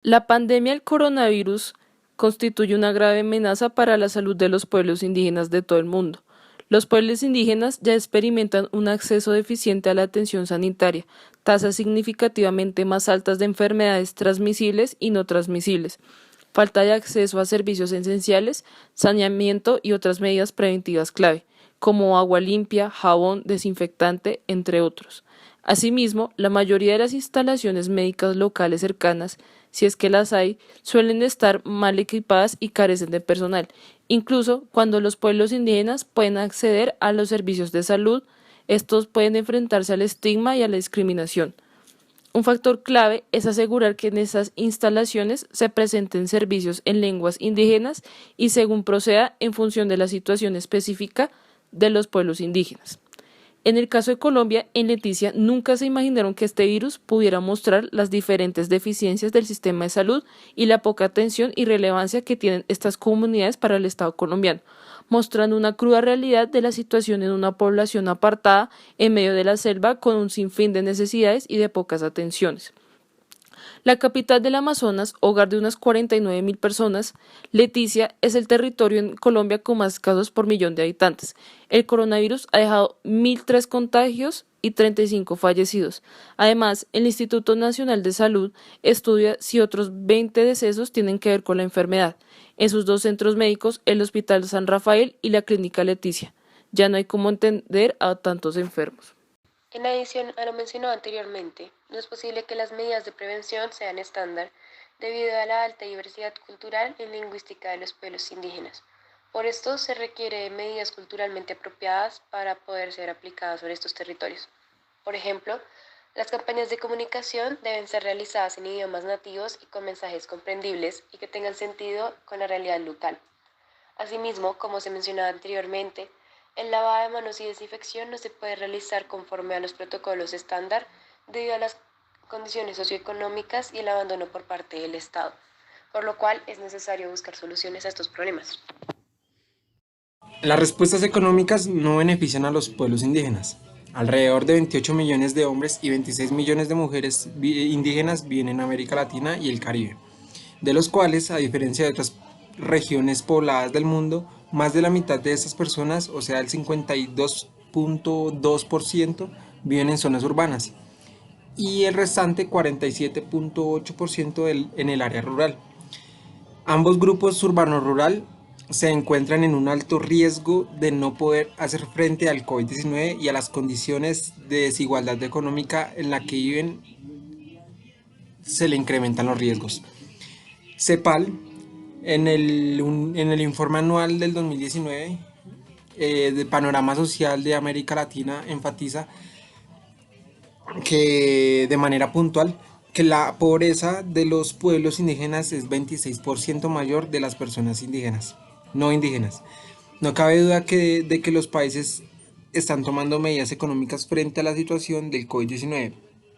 La pandemia del coronavirus constituye una grave amenaza para la salud de los pueblos indígenas de todo el mundo. Los pueblos indígenas ya experimentan un acceso deficiente a la atención sanitaria, tasas significativamente más altas de enfermedades transmisibles y no transmisibles, falta de acceso a servicios esenciales, saneamiento y otras medidas preventivas clave, como agua limpia, jabón, desinfectante, entre otros. Asimismo, la mayoría de las instalaciones médicas locales cercanas, si es que las hay, suelen estar mal equipadas y carecen de personal, incluso cuando los pueblos indígenas pueden acceder a los servicios de salud, estos pueden enfrentarse al estigma y a la discriminación. Un factor clave es asegurar que en esas instalaciones se presenten servicios en lenguas indígenas y según proceda en función de la situación específica de los pueblos indígenas. En el caso de Colombia, en Leticia nunca se imaginaron que este virus pudiera mostrar las diferentes deficiencias del sistema de salud y la poca atención y relevancia que tienen estas comunidades para el Estado colombiano, mostrando una cruda realidad de la situación en una población apartada en medio de la selva con un sinfín de necesidades y de pocas atenciones. La capital del Amazonas, hogar de unas 49.000 personas, Leticia es el territorio en Colombia con más casos por millón de habitantes. El coronavirus ha dejado 1.003 contagios y 35 fallecidos. Además, el Instituto Nacional de Salud estudia si otros 20 decesos tienen que ver con la enfermedad. En sus dos centros médicos, el Hospital San Rafael y la Clínica Leticia. Ya no hay cómo entender a tantos enfermos. En adición a lo mencionado anteriormente, no es posible que las medidas de prevención sean estándar debido a la alta diversidad cultural y lingüística de los pueblos indígenas. Por esto se requiere de medidas culturalmente apropiadas para poder ser aplicadas sobre estos territorios. Por ejemplo, las campañas de comunicación deben ser realizadas en idiomas nativos y con mensajes comprendibles y que tengan sentido con la realidad local. Asimismo, como se mencionaba anteriormente, el lavado de manos y desinfección no se puede realizar conforme a los protocolos estándar debido a las condiciones socioeconómicas y el abandono por parte del Estado, por lo cual es necesario buscar soluciones a estos problemas. Las respuestas económicas no benefician a los pueblos indígenas. Alrededor de 28 millones de hombres y 26 millones de mujeres indígenas viven en América Latina y el Caribe, de los cuales, a diferencia de otras regiones pobladas del mundo, más de la mitad de estas personas, o sea el 52.2%, viven en zonas urbanas y el restante 47.8% en el área rural. Ambos grupos urbano-rural se encuentran en un alto riesgo de no poder hacer frente al COVID-19 y a las condiciones de desigualdad económica en la que viven se le incrementan los riesgos. CEPAL, en el informe anual del 2019 de Panorama Social de América Latina, enfatiza que de manera puntual que la pobreza de los pueblos indígenas es 26% mayor de las personas indígenas, no indígenas. No cabe duda de que los países están tomando medidas económicas frente a la situación del COVID-19,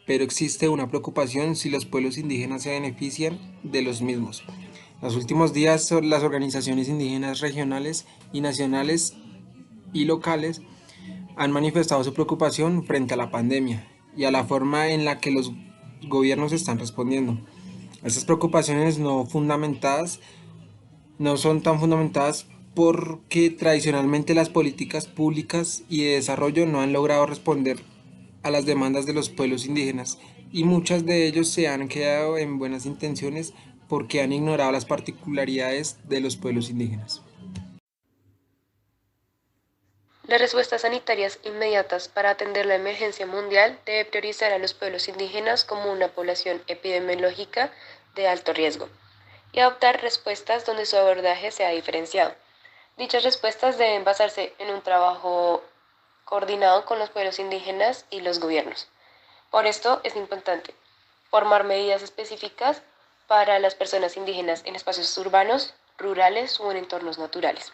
pero existe una preocupación si los pueblos indígenas se benefician de los mismos. En los últimos días, las organizaciones indígenas regionales y nacionales y locales han manifestado su preocupación frente a la pandemia y a la forma en la que los gobiernos están respondiendo. Estas preocupaciones no son tan fundamentadas porque tradicionalmente las políticas públicas y de desarrollo no han logrado responder a las demandas de los pueblos indígenas y muchas de ellos se han quedado en buenas intenciones porque han ignorado las particularidades de los pueblos indígenas. Las respuestas sanitarias inmediatas para atender la emergencia mundial debe priorizar a los pueblos indígenas como una población epidemiológica de alto riesgo y adoptar respuestas donde su abordaje sea diferenciado. Dichas respuestas deben basarse en un trabajo coordinado con los pueblos indígenas y los gobiernos. Por esto es importante formar medidas específicas para las personas indígenas en espacios urbanos, rurales o en entornos naturales.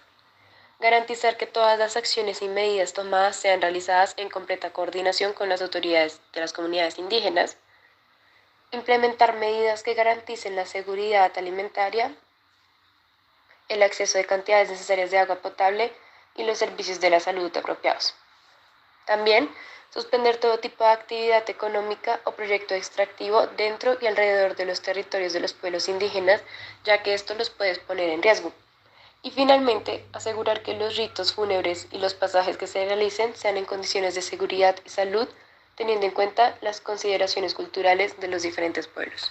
Garantizar que todas las acciones y medidas tomadas sean realizadas en completa coordinación con las autoridades de las comunidades indígenas. Implementar medidas que garanticen la seguridad alimentaria, el acceso de cantidades necesarias de agua potable y los servicios de la salud apropiados. También suspender todo tipo de actividad económica o proyecto extractivo dentro y alrededor de los territorios de los pueblos indígenas, ya que esto los puede poner en riesgo. Y finalmente, asegurar que los ritos fúnebres y los pasajes que se realicen sean en condiciones de seguridad y salud, teniendo en cuenta las consideraciones culturales de los diferentes pueblos.